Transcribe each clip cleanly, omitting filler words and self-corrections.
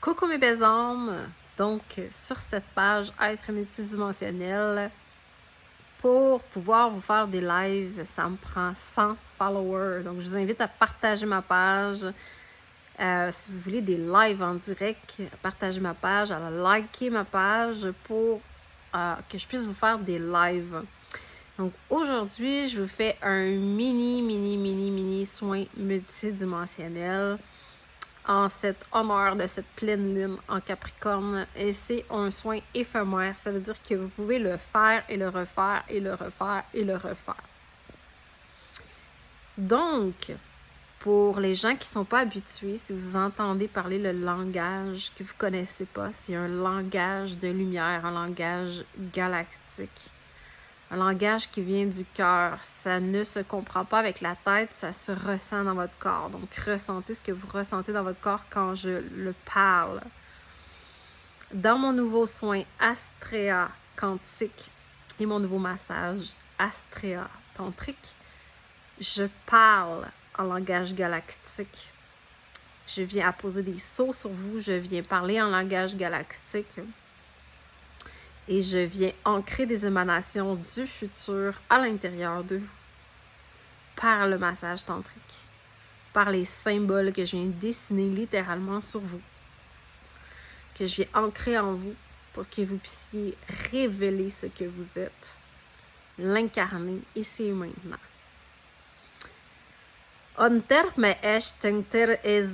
Coucou mes belles âmes! Donc, sur cette page Être multidimensionnel, pour pouvoir vous faire des lives, ça me prend 100 followers. Donc, je vous invite à partager ma page. Si vous voulez des lives en direct, partagez ma page, à liker ma page pour que je puisse vous faire des lives. Donc, aujourd'hui, je vous fais un mini soin multidimensionnel en cet honneur de cette pleine lune en Capricorne. Et c'est un soin éphémère. Ça veut dire que vous pouvez le faire et le refaire et le refaire et le refaire. Donc, pour les gens qui ne sont pas habitués, si vous entendez parler le langage que vous ne connaissez pas, c'est un langage de lumière, un langage galactique. Un langage qui vient du cœur. Ça ne se comprend pas avec la tête, ça se ressent dans votre corps. Donc, ressentez ce que vous ressentez dans votre corps quand je le parle. Dans mon nouveau soin Astrea quantique et mon nouveau massage Astrea tantrique, je parle en langage galactique. Je viens apposer des sceaux sur vous, je viens parler en langage galactique. Et je viens ancrer des émanations du futur à l'intérieur de vous par le massage tantrique, par les symboles que je viens dessiner littéralement sur vous, que je viens ancrer en vous pour que vous puissiez révéler ce que vous êtes, l'incarner ici et maintenant. Onter me esh tengter ez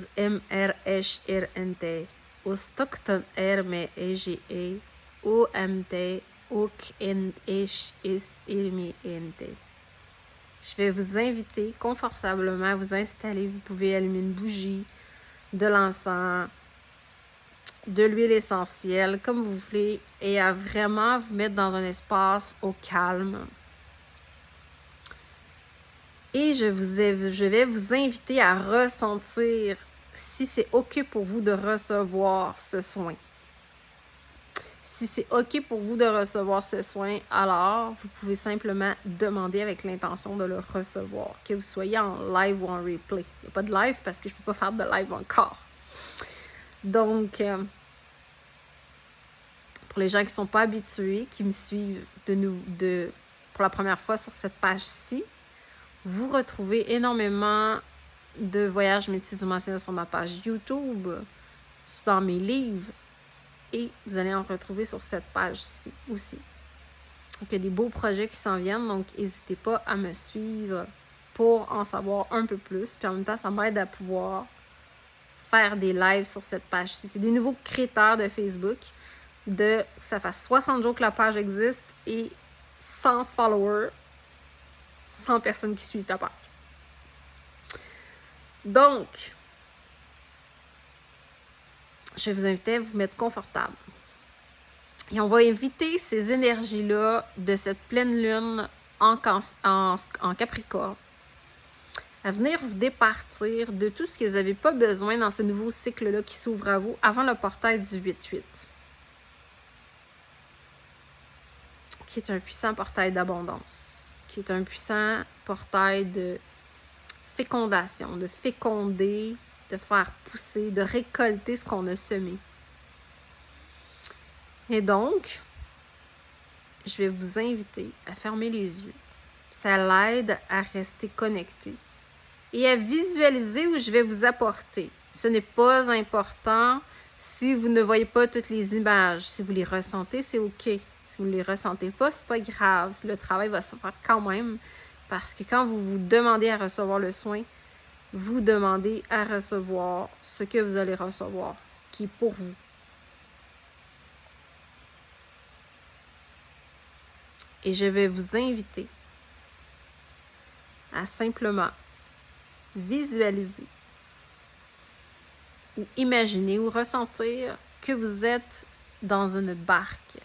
esh ente, ostokton me eji e. OMT, OKNH, ISIRMINT. Je vais vous inviter confortablement à vous installer. Vous pouvez allumer une bougie, de l'encens, de l'huile essentielle, comme vous voulez, et à vraiment vous mettre dans un espace au calme. Et je vais vous inviter à ressentir si c'est OK pour vous de recevoir ce soin. Si c'est OK pour vous de recevoir ce soin, alors vous pouvez simplement demander avec l'intention de le recevoir, que vous soyez en live ou en replay. Il n'y a pas de live parce que je ne peux pas faire de live encore. Donc, pour les gens qui ne sont pas habitués, qui me suivent pour la première fois sur cette page-ci, vous retrouvez énormément de voyages multidimensionnels sur ma page YouTube, dans mes livres. Et vous allez en retrouver sur cette page-ci aussi. Donc, il y a des beaux projets qui s'en viennent, donc n'hésitez pas à me suivre pour en savoir un peu plus. Puis en même temps, ça m'aide à pouvoir faire des lives sur cette page-ci. C'est des nouveaux critères de Facebook. Ça fait 60 jours que la page existe et 100 followers, 100 personnes qui suivent ta page. Donc, je vais vous inviter à vous mettre confortable. Et on va éviter ces énergies-là de cette pleine lune en Capricorne à venir vous départir de tout ce que vous n'avez pas besoin dans ce nouveau cycle-là qui s'ouvre à vous avant le portail du 8-8, qui est un puissant portail d'abondance, qui est un puissant portail de fécondation, de féconder, de faire pousser, de récolter ce qu'on a semé. Et donc, je vais vous inviter à fermer les yeux. Ça l'aide à rester connecté et à visualiser où je vais vous apporter. Ce n'est pas important si vous ne voyez pas toutes les images. Si vous les ressentez, c'est OK. Si vous ne les ressentez pas, c'est pas grave. Le travail va se faire quand même parce que quand vous vous demandez à recevoir le soin, vous demandez à recevoir ce que vous allez recevoir, qui est pour vous. Et je vais vous inviter à simplement visualiser ou imaginer ou ressentir que vous êtes dans une barque.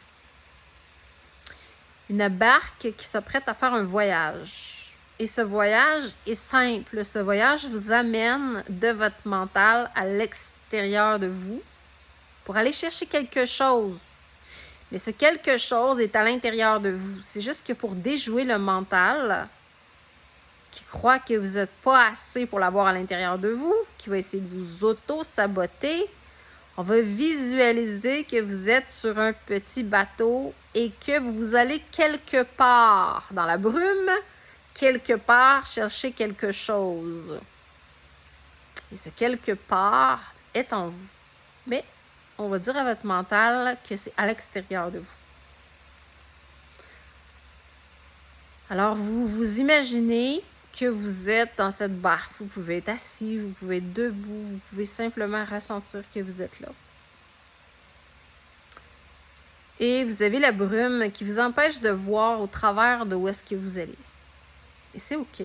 Une barque qui s'apprête à faire un voyage. Et ce voyage est simple. Ce voyage vous amène de votre mental à l'extérieur de vous pour aller chercher quelque chose. Mais ce quelque chose est à l'intérieur de vous. C'est juste que pour déjouer le mental qui croit que vous n'êtes pas assez pour l'avoir à l'intérieur de vous, qui va essayer de vous auto-saboter, On va visualiser que vous êtes sur un petit bateau et que vous allez quelque part dans la brume, quelque part chercher quelque chose. Et ce quelque part est en vous. Mais on va dire à votre mental que c'est à l'extérieur de vous. Alors, vous vous imaginez que vous êtes dans cette barque. Vous pouvez être assis, vous pouvez être debout, vous pouvez simplement ressentir que vous êtes là. Et vous avez la brume qui vous empêche de voir au travers de où est-ce que vous allez. Et c'est OK.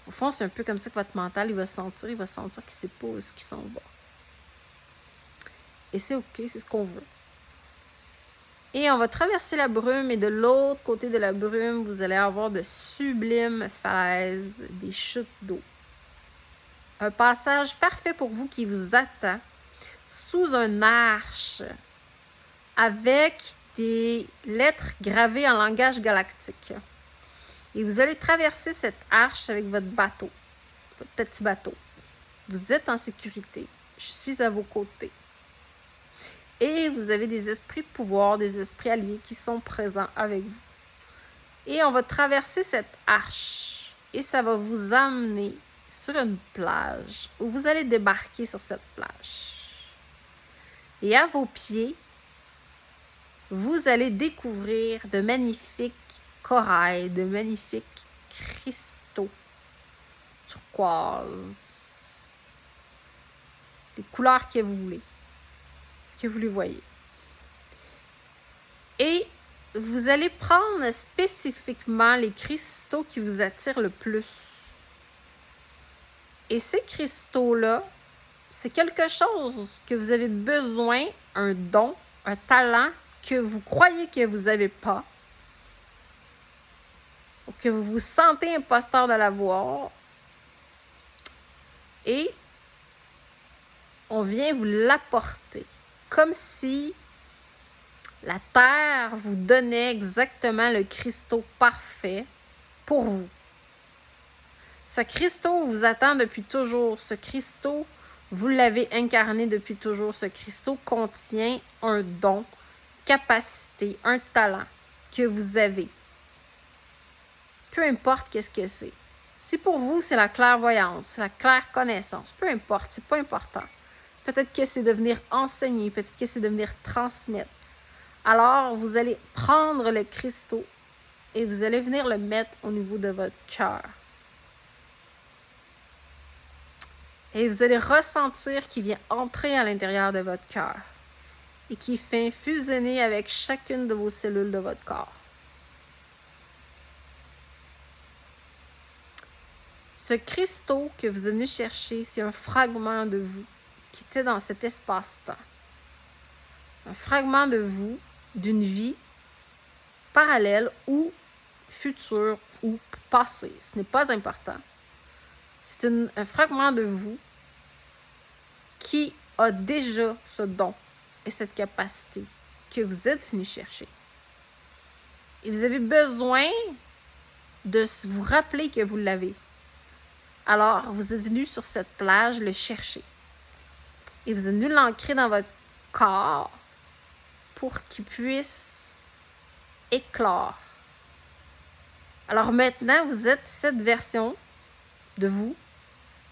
Au fond, c'est un peu comme ça que votre mental, il va sentir qu'il ne sait pas où est-ce qu'il s'en va. Et c'est OK, c'est ce qu'on veut. Et on va traverser la brume et de l'autre côté de la brume, vous allez avoir de sublimes falaises, des chutes d'eau. Un passage parfait pour vous qui vous attend sous un arche avec des lettres gravées en langage galactique. Et vous allez traverser cette arche avec votre bateau, votre petit bateau. Vous êtes en sécurité. Je suis à vos côtés. Et vous avez des esprits de pouvoir, des esprits alliés qui sont présents avec vous. Et on va traverser cette arche. Et ça va vous amener sur une plage où vous allez débarquer sur cette plage. Et à vos pieds, vous allez découvrir de magnifiques corail, de magnifiques cristaux turquoise, les couleurs que vous voulez, que vous les voyez. Et vous allez prendre spécifiquement les cristaux qui vous attirent le plus. Et ces cristaux-là, c'est quelque chose que vous avez besoin, un don, un talent que vous croyez que vous n'avez pas, que vous vous sentez imposteur de l'avoir, et on vient vous l'apporter, comme si la Terre vous donnait exactement le cristaux parfait pour vous. Ce cristaux vous attend depuis toujours. Ce cristaux, vous l'avez incarné depuis toujours. Ce cristaux contient un don, capacité, un talent que vous avez. Peu importe qu'est-ce que c'est. Si pour vous, c'est la clairvoyance, la claire connaissance, peu importe, c'est pas important. Peut-être que c'est de venir enseigner, peut-être que c'est de venir transmettre. Alors, vous allez prendre le cristaux et vous allez venir le mettre au niveau de votre cœur. Et vous allez ressentir qu'il vient entrer à l'intérieur de votre cœur et qui fait fusionner avec chacune de vos cellules de votre corps. Ce cristaux que vous venez chercher, c'est un fragment de vous qui était dans cet espace-temps. Un fragment de vous, d'une vie parallèle ou future ou passée. Ce n'est pas important. C'est un fragment de vous qui a déjà ce don et cette capacité que vous êtes venu chercher. Et vous avez besoin de vous rappeler que vous l'avez. Alors, vous êtes venu sur cette plage le chercher. Et vous êtes venu l'ancrer dans votre corps pour qu'il puisse éclore. Alors maintenant, vous êtes cette version de vous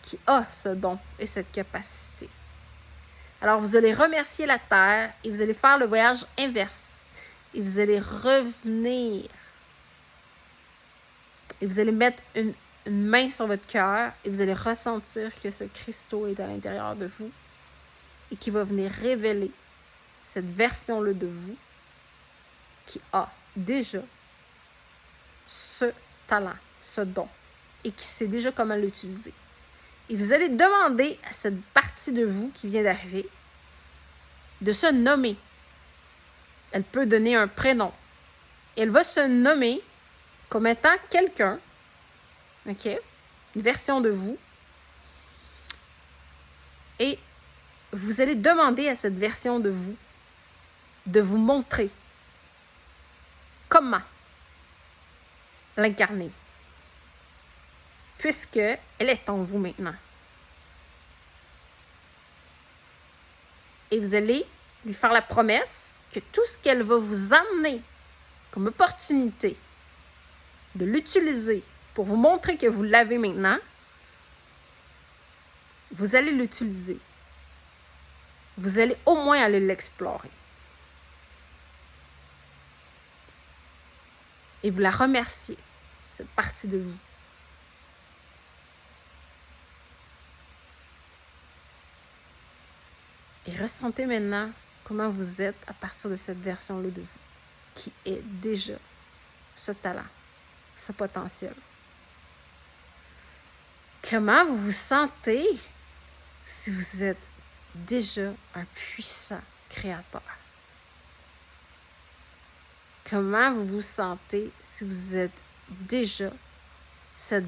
qui a ce don et cette capacité. Alors, vous allez remercier la Terre et vous allez faire le voyage inverse. Et vous allez revenir. Et vous allez mettre une main sur votre cœur et vous allez ressentir que ce cristaux est à l'intérieur de vous et qui va venir révéler cette version-là de vous qui a déjà ce talent, ce don et qui sait déjà comment l'utiliser. Et vous allez demander à cette partie de vous qui vient d'arriver de se nommer. Elle peut donner un prénom. Elle va se nommer comme étant quelqu'un, OK? Une version de vous. Et vous allez demander à cette version de vous montrer comment l'incarner. Puisque elle est en vous maintenant. Et vous allez lui faire la promesse que tout ce qu'elle va vous amener comme opportunité de l'utiliser pour vous montrer que vous l'avez maintenant, vous allez l'utiliser. Vous allez au moins aller l'explorer. Et vous la remerciez, cette partie de vous. Et ressentez maintenant comment vous êtes à partir de cette version-là de vous, qui est déjà ce talent, ce potentiel. Comment vous vous sentez si vous êtes déjà un puissant créateur? Comment vous vous sentez si vous êtes déjà cette